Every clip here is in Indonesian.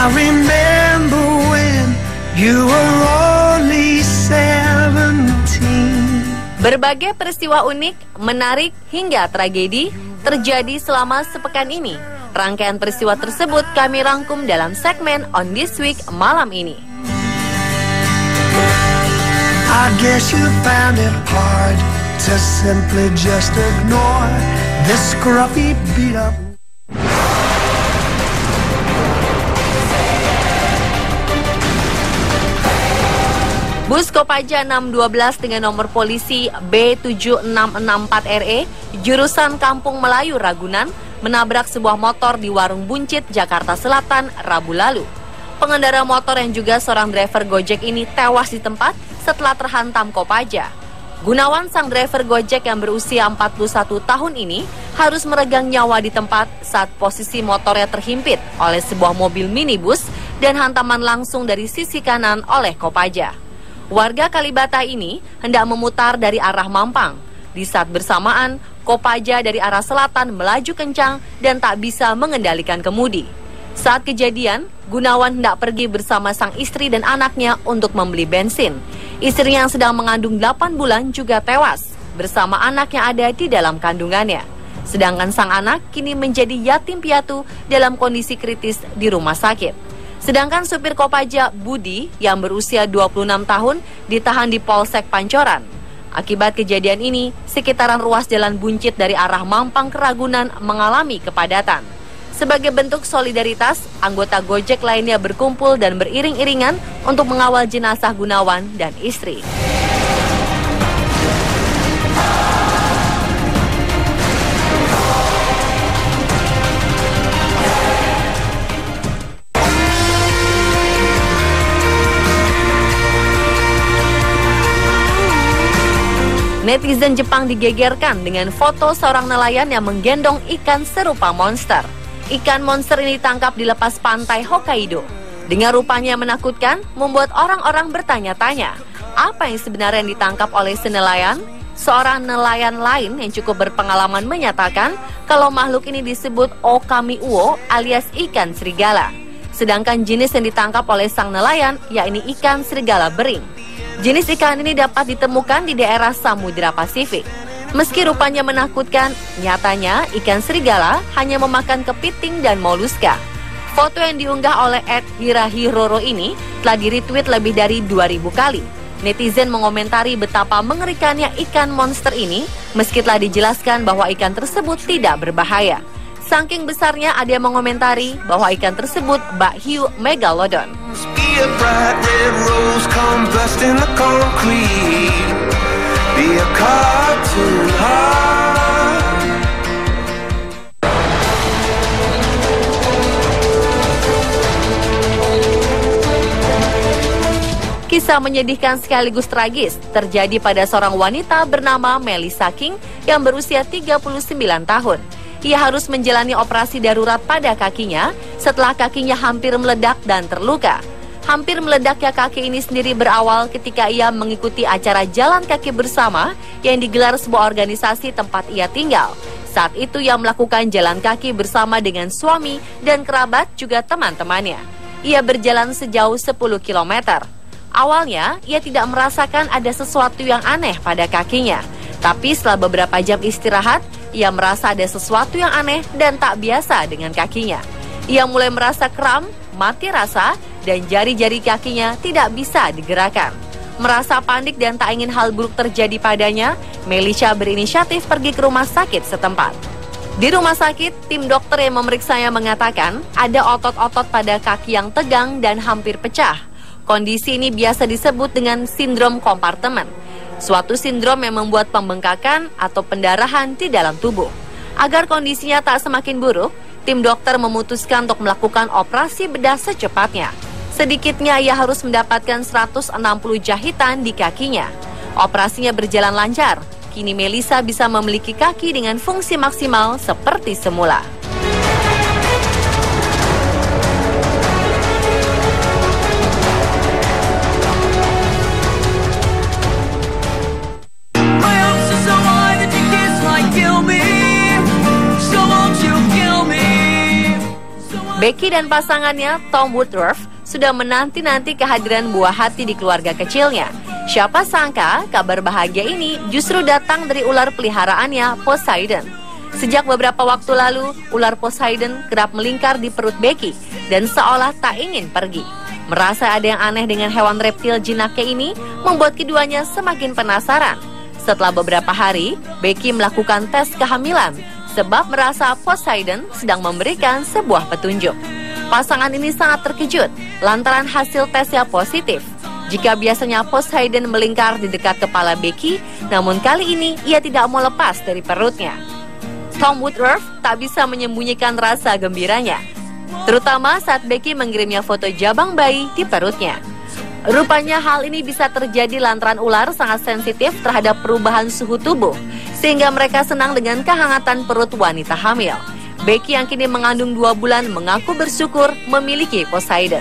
I remember when you were only 17. Berbagai peristiwa unik, menarik, hingga tragedi terjadi selama sepekan ini. Rangkaian peristiwa tersebut kami rangkum dalam segmen On This Week malam ini. I guess you found it hard to simply just ignore this scruffy beat up. Bus Kopaja 612 dengan nomor polisi B7664RE jurusan Kampung Melayu Ragunan menabrak sebuah motor di Warung Buncit, Jakarta Selatan, Rabu lalu. Pengendara motor yang juga seorang driver Gojek ini tewas di tempat setelah terhantam Kopaja. Gunawan, sang driver Gojek yang berusia 41 tahun ini, harus meregang nyawa di tempat saat posisi motornya terhimpit oleh sebuah mobil minibus dan hantaman langsung dari sisi kanan oleh Kopaja. Warga Kalibata ini hendak memutar dari arah Mampang. Di saat bersamaan, Kopaja dari arah selatan melaju kencang dan tak bisa mengendalikan kemudi. Saat kejadian, Gunawan hendak pergi bersama sang istri dan anaknya untuk membeli bensin. Istri yang sedang mengandung 8 bulan juga tewas bersama anak yang ada di dalam kandungannya. Sedangkan sang anak kini menjadi yatim piatu dalam kondisi kritis di rumah sakit. Sedangkan supir Kopaja, Budi, yang berusia 26 tahun, ditahan di Polsek Pancoran. Akibat kejadian ini, sekitaran ruas jalan Buncit dari arah Mampang ke Ragunan mengalami kepadatan. Sebagai bentuk solidaritas, anggota Gojek lainnya berkumpul dan beriring-iringan untuk mengawal jenazah Gunawan dan istri. Netizen Jepang digegerkan dengan foto seorang nelayan yang menggendong ikan serupa monster. Ikan monster ini ditangkap di lepas pantai Hokkaido. Dengan rupanya yang menakutkan, membuat orang-orang bertanya-tanya, apa yang sebenarnya ditangkap oleh si nelayan? Seorang nelayan lain yang cukup berpengalaman menyatakan kalau makhluk ini disebut Okami Uo alias ikan serigala. Sedangkan jenis yang ditangkap oleh sang nelayan yakni ikan serigala bering. Jenis ikan ini dapat ditemukan di daerah Samudra Pasifik. Meski rupanya menakutkan, nyatanya ikan serigala hanya memakan kepiting dan moluska. Foto yang diunggah oleh @hirahiroro ini telah di-retweet lebih dari 2000 kali. Netizen mengomentari betapa mengerikannya ikan monster ini, meski telah dijelaskan bahwa ikan tersebut tidak berbahaya. Saking besarnya, ada yang mengomentari bahwa ikan tersebut bakhiu megalodon. Kisah menyedihkan sekaligus tragis terjadi pada seorang wanita bernama Melissa King yang berusia 39 tahun. Ia harus menjalani operasi darurat pada kakinya setelah kakinya hampir meledak dan terluka. Hampir meledaknya kaki ini sendiri berawal ketika ia mengikuti acara jalan kaki bersama yang digelar sebuah organisasi tempat ia tinggal. Saat itu ia melakukan jalan kaki bersama dengan suami dan kerabat juga teman-temannya. Ia berjalan sejauh 10 km. Awalnya ia tidak merasakan ada sesuatu yang aneh pada kakinya. Tapi setelah beberapa jam istirahat, ia merasa ada sesuatu yang aneh dan tak biasa dengan kakinya. Ia mulai merasa kram, mati rasa, dan jari-jari kakinya tidak bisa digerakkan. Merasa panik dan tak ingin hal buruk terjadi padanya, Melissa berinisiatif pergi ke rumah sakit setempat. Di rumah sakit, tim dokter yang memeriksanya mengatakan ada otot-otot pada kaki yang tegang dan hampir pecah. Kondisi ini biasa disebut dengan sindrom kompartemen, suatu sindrom yang membuat pembengkakan atau pendarahan di dalam tubuh. Agar kondisinya tak semakin buruk, tim dokter memutuskan untuk melakukan operasi bedah secepatnya. Sedikitnya ia harus mendapatkan 160 jahitan di kakinya. Operasinya berjalan lancar. Kini Melissa bisa memiliki kaki dengan fungsi maksimal seperti semula. Becky dan pasangannya Tom Woodruff sudah menanti-nanti kehadiran buah hati di keluarga kecilnya. Siapa sangka kabar bahagia ini justru datang dari ular peliharaannya, Poseidon. Sejak beberapa waktu lalu, ular Poseidon kerap melingkar di perut Becky dan seolah tak ingin pergi. Merasa ada yang aneh dengan hewan reptil jinaknya ini membuat keduanya semakin penasaran. Setelah beberapa hari, Becky melakukan tes kehamilan sebab merasa Poseidon sedang memberikan sebuah petunjuk. Pasangan ini sangat terkejut lantaran hasil tesnya positif. Jika biasanya Poseidon melingkar di dekat kepala Becky, namun kali ini ia tidak mau lepas dari perutnya. Tom Woodruff tak bisa menyembunyikan rasa gembiranya, terutama saat Becky mengirimnya foto jabang bayi di perutnya. Rupanya hal ini bisa terjadi lantaran ular sangat sensitif terhadap perubahan suhu tubuh, sehingga mereka senang dengan kehangatan perut wanita hamil. Becky yang kini mengandung 2 bulan mengaku bersyukur memiliki Poseidon.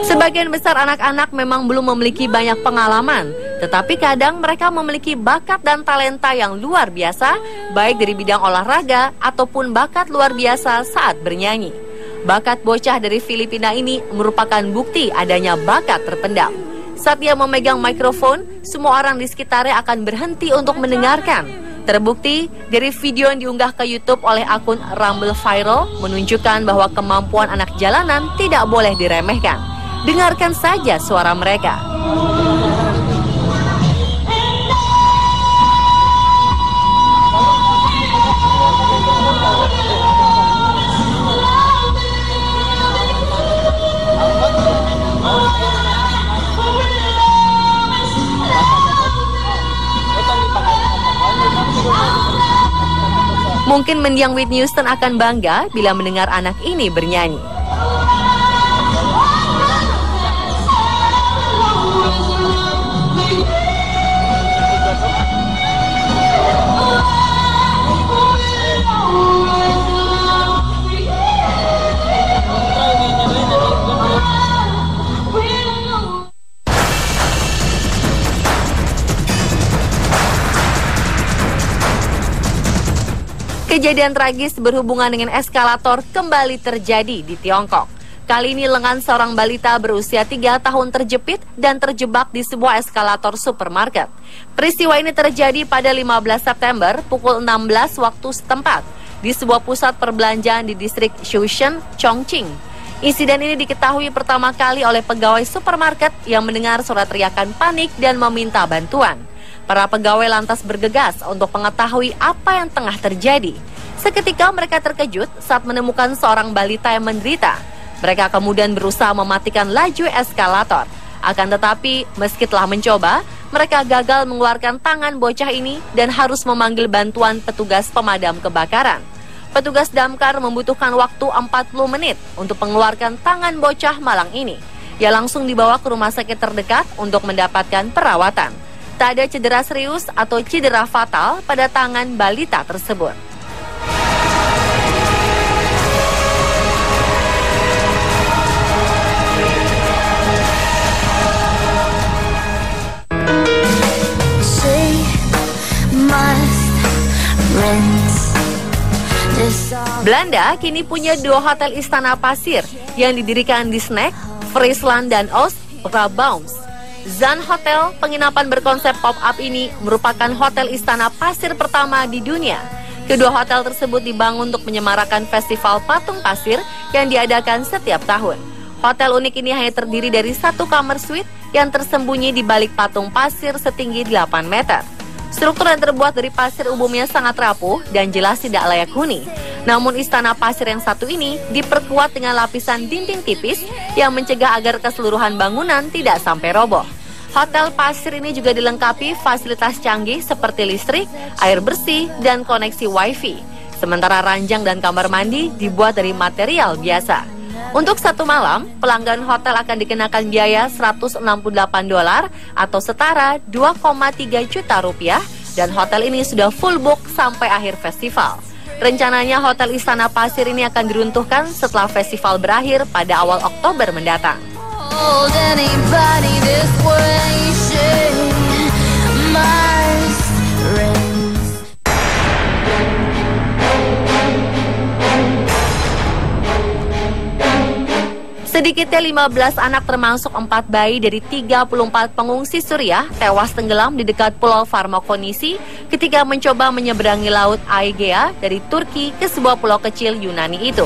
Sebagian besar anak-anak memang belum memiliki banyak pengalaman, tetapi kadang mereka memiliki bakat dan talenta yang luar biasa, baik dari bidang olahraga ataupun bakat luar biasa saat bernyanyi. Bakat bocah dari Filipina ini merupakan bukti adanya bakat terpendam. Saat dia memegang mikrofon, semua orang di sekitarnya akan berhenti untuk mendengarkan. Terbukti dari video yang diunggah ke YouTube oleh akun Rumble Viral menunjukkan bahwa kemampuan anak jalanan tidak boleh diremehkan. Dengarkan saja suara mereka. Mungkin mendiang Whitney Houston akan bangga bila mendengar anak ini bernyanyi. Kejadian tragis berhubungan dengan eskalator kembali terjadi di Tiongkok. Kali ini lengan seorang balita berusia 3 tahun terjepit dan terjebak di sebuah eskalator supermarket. Peristiwa ini terjadi pada 15 September pukul 16 waktu setempat di sebuah pusat perbelanjaan di distrik Shushan, Chongqing. Insiden ini diketahui pertama kali oleh pegawai supermarket yang mendengar suara teriakan panik dan meminta bantuan. Para pegawai lantas bergegas untuk mengetahui apa yang tengah terjadi. Seketika mereka terkejut saat menemukan seorang balita yang menderita. Mereka kemudian berusaha mematikan laju eskalator. Akan tetapi, meski telah mencoba, mereka gagal mengeluarkan tangan bocah ini dan harus memanggil bantuan petugas pemadam kebakaran. Petugas damkar membutuhkan waktu 40 menit untuk mengeluarkan tangan bocah malang ini. Ia langsung dibawa ke rumah sakit terdekat untuk mendapatkan perawatan. Tak ada cedera serius atau cedera fatal pada tangan balita tersebut. Belanda kini punya 2 hotel istana pasir yang didirikan di Sneek, Friesland dan Oost-Brabants. Zan Hotel, penginapan berkonsep pop-up ini merupakan hotel istana pasir pertama di dunia. Kedua hotel tersebut dibangun untuk menyemarakan festival patung pasir yang diadakan setiap tahun. Hotel unik ini hanya terdiri dari 1 kamar suite yang tersembunyi di balik patung pasir setinggi 8 meter. Struktur yang terbuat dari pasir umumnya sangat rapuh dan jelas tidak layak huni. Namun istana pasir yang satu ini diperkuat dengan lapisan dinding tipis yang mencegah agar keseluruhan bangunan tidak sampai roboh. Hotel pasir ini juga dilengkapi fasilitas canggih seperti listrik, air bersih, dan koneksi wifi. Sementara ranjang dan kamar mandi dibuat dari material biasa. Untuk 1 malam, pelanggan hotel akan dikenakan biaya $168 atau setara 2,3 juta rupiah dan hotel ini sudah full book sampai akhir festival. Rencananya hotel Istana Pasir ini akan diruntuhkan setelah festival berakhir pada awal Oktober mendatang. Hold anybody this way, shake my Ke-15 anak termasuk 4 bayi dari 34 pengungsi Suriah tewas tenggelam di dekat Pulau Farmakonisi ketika mencoba menyeberangi Laut Aegea dari Turki ke sebuah pulau kecil Yunani itu.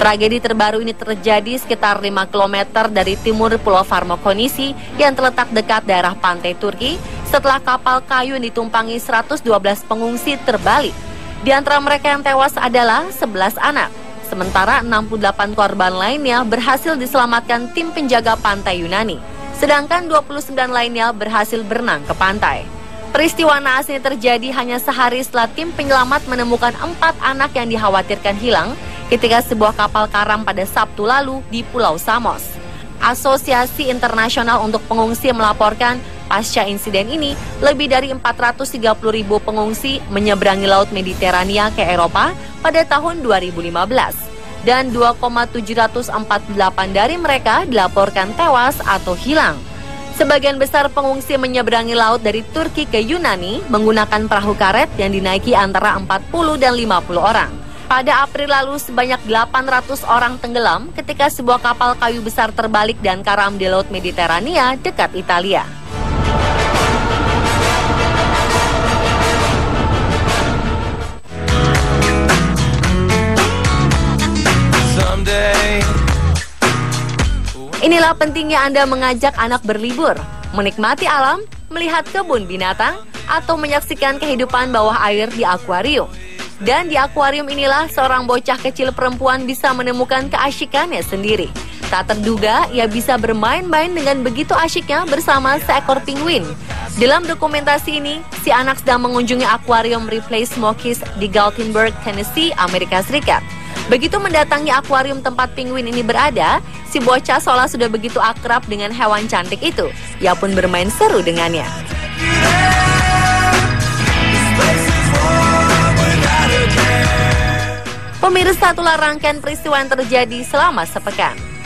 Tragedi terbaru ini terjadi sekitar 5 km dari timur Pulau Farmakonisi yang terletak dekat daerah pantai Turki setelah kapal kayu yang ditumpangi 112 pengungsi terbalik. Di antara mereka yang tewas adalah 11 anak. Sementara 68 korban lainnya berhasil diselamatkan tim penjaga pantai Yunani. Sedangkan 29 lainnya berhasil berenang ke pantai. Peristiwa naas ini terjadi hanya sehari setelah tim penyelamat menemukan 4 anak yang dikhawatirkan hilang ketika sebuah kapal karam pada Sabtu lalu di Pulau Samos. Asosiasi Internasional untuk Pengungsi melaporkan pasca insiden ini, lebih dari 430.000 pengungsi menyeberangi Laut Mediterania ke Eropa pada tahun 2015. Dan 2,748 dari mereka dilaporkan tewas atau hilang. Sebagian besar pengungsi menyeberangi laut dari Turki ke Yunani menggunakan perahu karet yang dinaiki antara 40 dan 50 orang. Pada April lalu sebanyak 800 orang tenggelam ketika sebuah kapal kayu besar terbalik dan karam di Laut Mediterania dekat Italia. Inilah pentingnya Anda mengajak anak berlibur, menikmati alam, melihat kebun binatang, atau menyaksikan kehidupan bawah air di akuarium. Dan di akuarium inilah seorang bocah kecil perempuan bisa menemukan keasyikannya sendiri. Tak terduga, ia bisa bermain-main dengan begitu asyiknya bersama seekor penguin. Dalam dokumentasi ini, si anak sedang mengunjungi akuarium Ripley Smokies di Gatlinburg, Tennessee, Amerika Serikat. Begitu mendatangi akuarium tempat penguin ini berada, si bocah seolah sudah begitu akrab dengan hewan cantik itu. Ia pun bermain seru dengannya. Pemirsa, itulah rangkaian peristiwa yang terjadi selama sepekan.